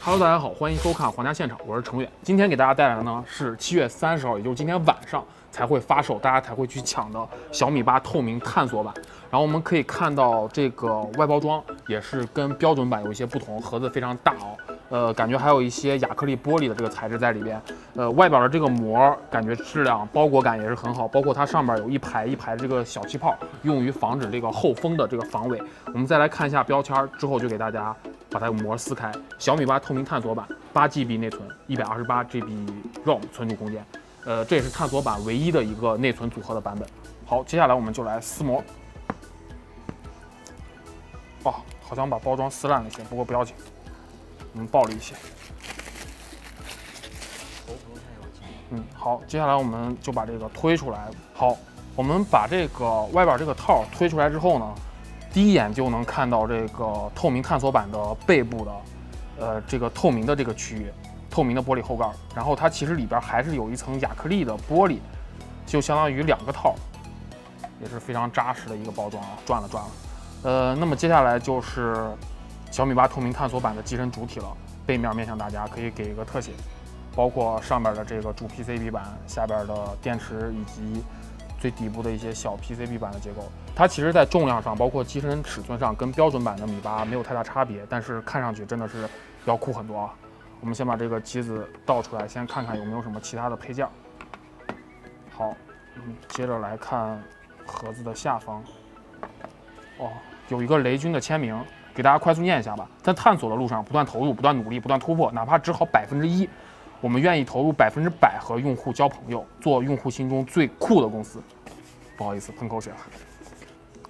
Hello， 大家好，欢迎收看皇家现场，我是程远。今天给大家带来的呢是7月30号，也就是今天晚上才会发售，大家才会去抢的小米8透明探索版。然后我们可以看到这个外包装也是跟标准版有一些不同，盒子非常大哦。感觉还有一些亚克力玻璃的这个材质在里边。外表的这个膜感觉质量包裹感也是很好，包括它上面有一排一排的这个小气泡，用于防止这个后风的这个防伪。我们再来看一下标签之后，就给大家把它的膜撕开。小米8透明探索版，8GB 内存，128GB ROM 存储空间。这也是探索版唯一的一个内存组合的版本。好，接下来我们就来撕膜。哦，好像把包装撕烂了一些，不过不要紧，我们暴力一些。好，接下来我们就把这个推出来。好，我们把这个外边这个套推出来之后呢，第一眼就能看到这个透明探索版的背部的，这个透明的这个区域，透明的玻璃后盖。然后它其实里边还是有一层亚克力的玻璃，就相当于2个套，也是非常扎实的一个包装啊，转了转了。那么接下来就是小米8透明探索版的机身主体了，背面面向大家，可以给一个特写。包括上边的这个主 PCB 板，下边的电池以及最底部的一些小 PCB 板的结构，它其实在重量上，包括机身尺寸上，跟标准版的米8没有太大差别，但是看上去真的是要酷很多啊。我们先把这个机子倒出来，先看看有没有什么其他的配件。好，接着来看盒子的下方，哦，有一个雷军的签名，给大家快速念一下吧。在探索的路上，不断投入，不断努力，不断突破，哪怕只好1%。我们愿意投入100%和用户交朋友，做用户心中最酷的公司。不好意思，喷口水了。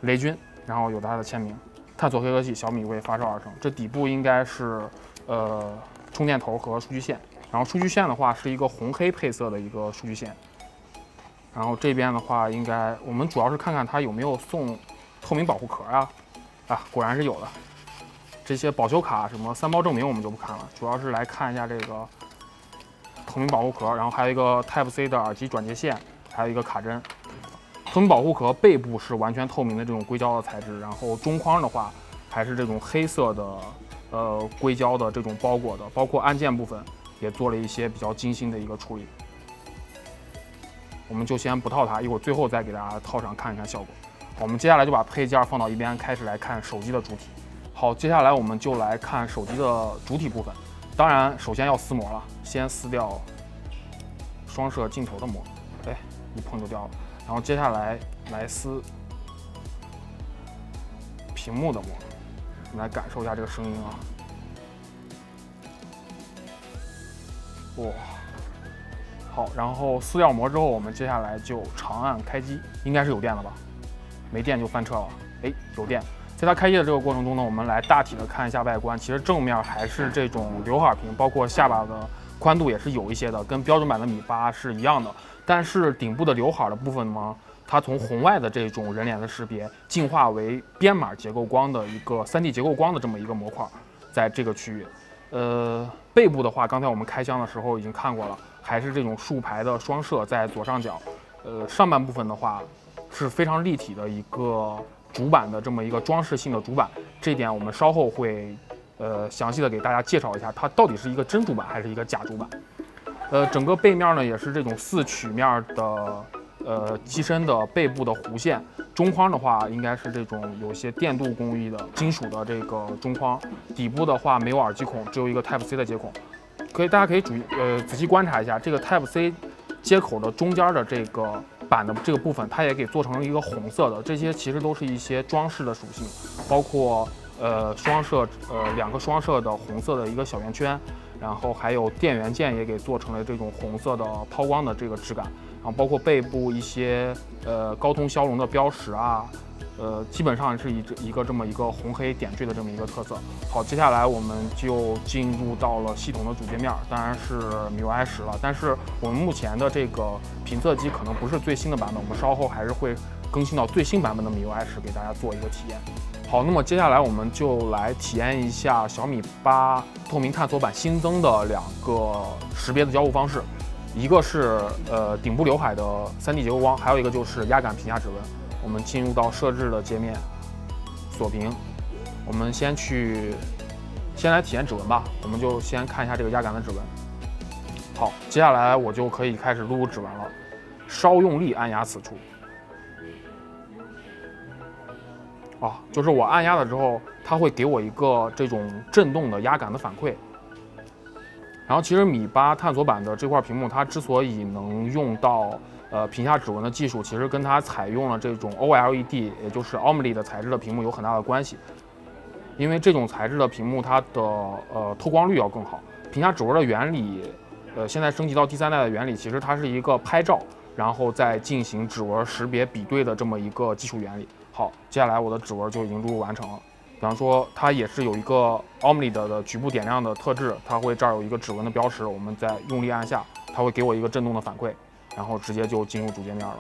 雷军，然后有他的签名。探索黑科技，小米为发烧而生。这底部应该是充电头和数据线，然后数据线的话是一个红黑配色的一个数据线。然后这边的话，应该我们主要是看看它有没有送透明保护壳啊，果然是有的。这些保修卡什么3包证明我们就不看了，主要是来看一下这个透明保护壳，然后还有一个 Type-C 的耳机转接线，还有一个卡针。透明保护壳背部是完全透明的这种硅胶的材质，然后中框的话还是这种黑色的硅胶的这种包裹的，包括按键部分也做了一些比较精心的一个处理。我们就先不套它，一会儿最后再给大家套上看一看效果。好，我们接下来就把配件放到一边，开始来看手机的主体。好，接下来我们就来看手机的主体部分。当然，首先要撕膜了，先撕掉双摄镜头的膜，一碰就掉了。然后接下来撕屏幕的膜，我们来感受一下这个声音啊。哇，好，然后撕掉膜之后，我们接下来就长按开机，应该是有电了吧？没电就翻车了。有电。在它开机的这个过程中呢，我们来大体的看一下外观。其实正面还是这种刘海屏，包括下巴的宽度也是有一些的，跟标准版的米8是一样的。但是顶部的刘海的部分呢，它从红外的这种人脸的识别进化为编码结构光的一个3D 结构光的这么一个模块，在这个区域。背部的话，刚才我们开箱的时候已经看过了，还是这种竖排的双摄在左上角。上半部分的话是非常立体的一个主板的这么一个装饰性的主板，这一点我们稍后会详细的给大家介绍一下，它到底是一个真主板还是一个假主板。整个背面呢也是这种4曲面的机身的背部的弧线，中框的话应该是这种有些电镀工艺的金属的这个中框，底部的话没有耳机孔，只有一个 Type-C 的接孔。大家可以仔细观察一下这个 Type-C 接口的中间的这个板的这个部分，它也给做成了一个红色的，这些其实都是一些装饰的属性，包括双摄2个双摄的红色的一个小圆圈，然后还有电源键也给做成了这种红色的抛光的这个质感，然后包括背部一些高通骁龙的标识啊，基本上是一个这么一个红黑点缀的这么一个特色。好，接下来我们就进入到了系统的主界面，当然是MIUI 10了。但是我们目前的这个评测机可能不是最新的版本，我们稍后还是会更新到最新版本的MIUI 10，给大家做一个体验。好，那么接下来我们就来体验一下小米8透明探索版新增的2个识别的交互方式，一个是顶部刘海的3D 结构光，还有一个就是压感屏下指纹。我们进入到设置的界面，锁屏。我们先去先来体验指纹吧，我们就先看一下这个压感的指纹。好，接下来我就可以开始录入指纹了，稍用力按压此处。啊，就是我按压了之后，它会给我一个这种震动的压感的反馈。然后其实米8探索版的这块屏幕，它之所以能用到屏下指纹的技术，其实跟它采用了这种 OLED， 也就是 OLED 材质的屏幕有很大的关系。因为这种材质的屏幕，它的透光率要更好。屏下指纹的原理，现在升级到第3代的原理，其实它是一个拍照，然后再进行指纹识别比对的这么一个技术原理。好，接下来我的指纹就已经录入完成了。比方说，它也是有一个 OLED 的局部点亮的特质，它会这儿有一个指纹的标识，我们再用力按下，它会给我一个震动的反馈，然后直接就进入主界面了。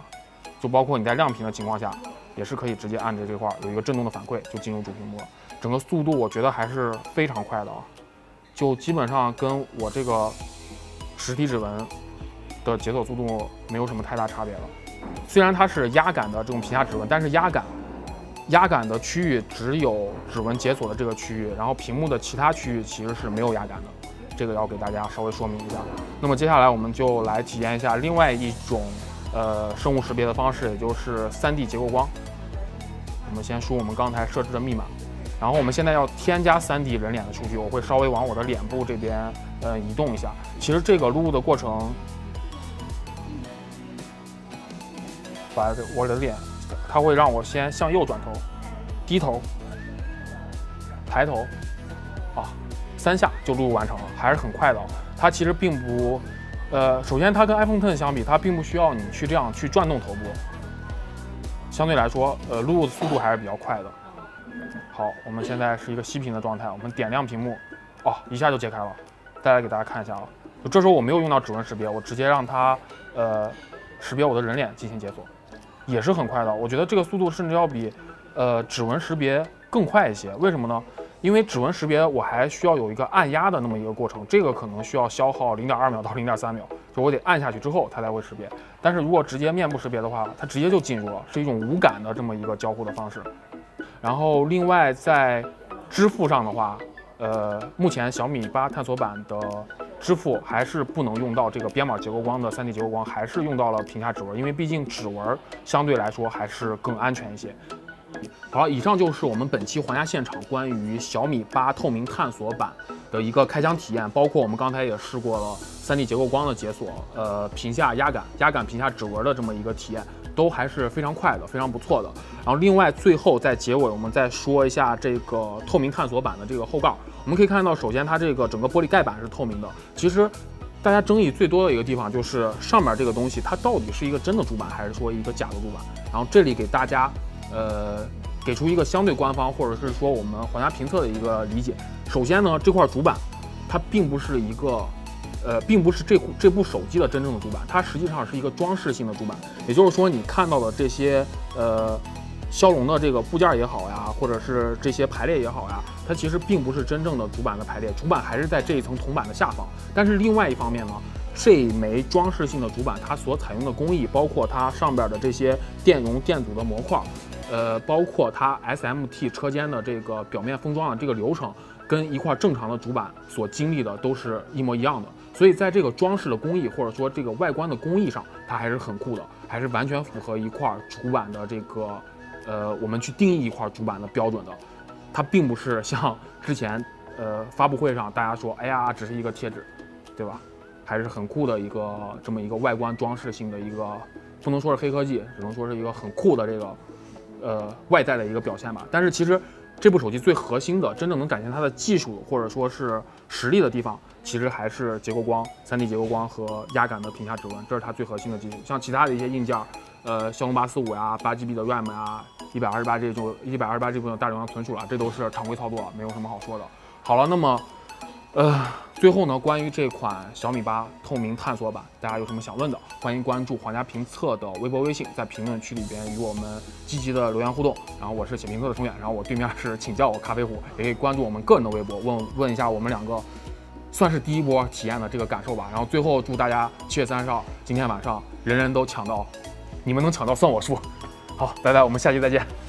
就包括你在亮屏的情况下，也是可以直接按着这块有一个震动的反馈就进入主屏幕了。整个速度我觉得还是非常快的啊，就基本上跟我这个实体指纹的解锁速度没有什么太大差别了。虽然它是压感的这种屏下指纹，但是压感的区域只有指纹解锁的这个区域，然后屏幕的其他区域其实是没有压感的，这个要给大家稍微说明一下。那么接下来我们就来体验一下另外一种生物识别的方式，也就是3D 结构光。我们先输我们刚才设置的密码，然后我们现在要添加3D 人脸的数据，我会稍微往我的脸部这边移动一下。其实这个录入的过程，把我的脸，它会让我先向右转头，低头，抬头，啊，3下就录入完成了，还是很快的。它其实并不，首先它跟 iPhone X 相比，它并不需要你去这样去转动头部，相对来说，录入的速度还是比较快的。好，我们现在是一个息屏的状态，我们点亮屏幕，哦，一下就解开了。再来给大家看一下啊，就这时候我没有用到指纹识别，我直接让它识别我的人脸进行解锁，也是很快的。我觉得这个速度甚至要比指纹识别更快一些。为什么呢？因为指纹识别我还需要有一个按压的那么一个过程，这个可能需要消耗0.2秒到0.3秒，就我得按下去之后它才会识别。但是如果直接面部识别的话，它直接就进入了，是一种无感的这么一个交互的方式。然后另外在支付上的话，目前小米8探索版的支付还是不能用到这个编码结构光的3D 结构光，还是用到了屏下指纹，因为毕竟指纹相对来说还是更安全一些。好，以上就是我们本期皇家现场关于小米8透明探索版的一个开箱体验，包括我们刚才也试过了3D 结构光的解锁，屏下压感屏下指纹的这么一个体验，都还是非常快的，非常不错的。然后另外最后在结尾我们再说一下这个透明探索版的这个后盖，我们可以看到，首先它这个整个玻璃盖板是透明的，其实大家争议最多的一个地方就是上面这个东西它到底是一个真的主板还是说一个假的主板。然后这里给大家给出一个相对官方或者是说我们皇家评测的一个理解。首先呢，这块主板它并不是一个并不是这部手机的真正的主板，它实际上是一个装饰性的主板。也就是说，你看到的这些骁龙的这个部件也好呀，或者是这些排列也好呀，它其实并不是真正的主板的排列，主板还是在这一层铜板的下方。但是另外一方面呢，这枚装饰性的主板它所采用的工艺，包括它上边的这些电容电阻的模块，包括它 SMT 车间的这个表面封装的这个流程，跟一块正常的主板所经历的都是一模一样的。所以在这个装饰的工艺或者说这个外观的工艺上，它还是很酷的，还是完全符合一块主板的这个我们去定义一块主板的标准的。它并不是像之前发布会上大家说，哎呀，只是一个贴纸，对吧？还是很酷的一个这么一个外观装饰性的一个，不能说是黑科技，只能说是一个很酷的这个外在的一个表现吧。但是其实这部手机最核心的、真正能展现它的技术或者说是实力的地方，其实还是结构光、3D 结构光和压感的屏下指纹，这是它最核心的技术。像其他的一些硬件，骁龙845呀、8GB 的 RAM 呀、128G 这种128G 的大流量存储啊，这都是常规操作了，没有什么好说的。好了，那么最后呢，关于这款小米8透明探索版，大家有什么想问的，欢迎关注皇家评测的微博、微信，在评论区里边与我们积极的留言互动。然后我是写评测的冲远，然后我对面是请叫我咖啡壶，也可以关注我们个人的微博，问一下我们两个算是第一波体验的这个感受吧。然后最后祝大家7月30号今天晚上人人都抢到，你们能抢到算我输。好，拜拜，我们下期再见。